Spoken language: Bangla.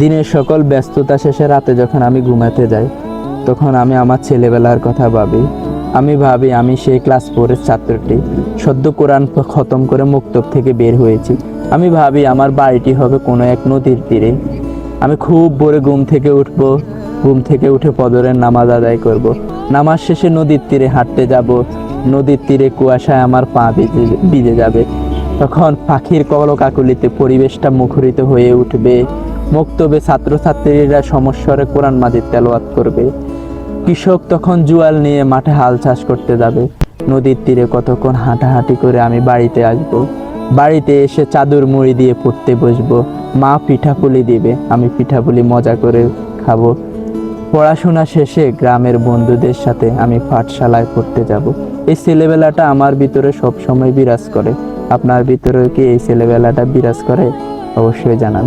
দিনের সকল ব্যস্ততা শেষে রাতে যখন আমি ঘুমাতে যাই, তখন আমি আমার ছেলেবেলার কথা ভাবি। আমি ভাবি আমি সেই ক্লাস 4-এর ছাত্রটি, সদ্য কোরআন খতম করে মুক্তব থেকে বের হয়েছি। আমি ভাবি আমার বাড়িটি হবে কোনো এক নদীর তীরে। আমি খুব ভোরে ঘুম থেকে উঠবো, ঘুম থেকে উঠে ফজরের নামাজ আদায় করব। নামাজ শেষে নদীর তীরে হাঁটতে যাব। নদীর তীরে কুয়াশায় আমার পা ভিজে যাবে। তখন পাখির কলকাকলিতে পরিবেশটা মুখরিত হয়ে উঠবে। মক্তবে ছাত্রছাত্রীরা সমস্বরে কোরআন মাজিদ তেলাওয়াত করবে। কৃষক তখন জুয়াল নিয়ে মাঠে হাল চাষ করতে যাবে। নদীর তীরে কতক্ষণ হাঁটাহাঁটি করে আমি বাড়িতে আসব। বাড়িতে এসে চাদর মুড়ি দিয়ে পড়তে বসবো। মা পিঠাপুলি দিবে, আমি পিঠাপুলি মজা করে খাবো। পড়াশোনা শেষে গ্রামের বন্ধুদের সাথে আমি পাঠশালায় পড়তে যাব। এই ছেলেবেলাটা আমার ভিতরে সবসময় বিরাজ করে। আপনার ভিতরেও কি এই ছেলেবেলাটা বিরাজ করে? অবশ্যই জানান।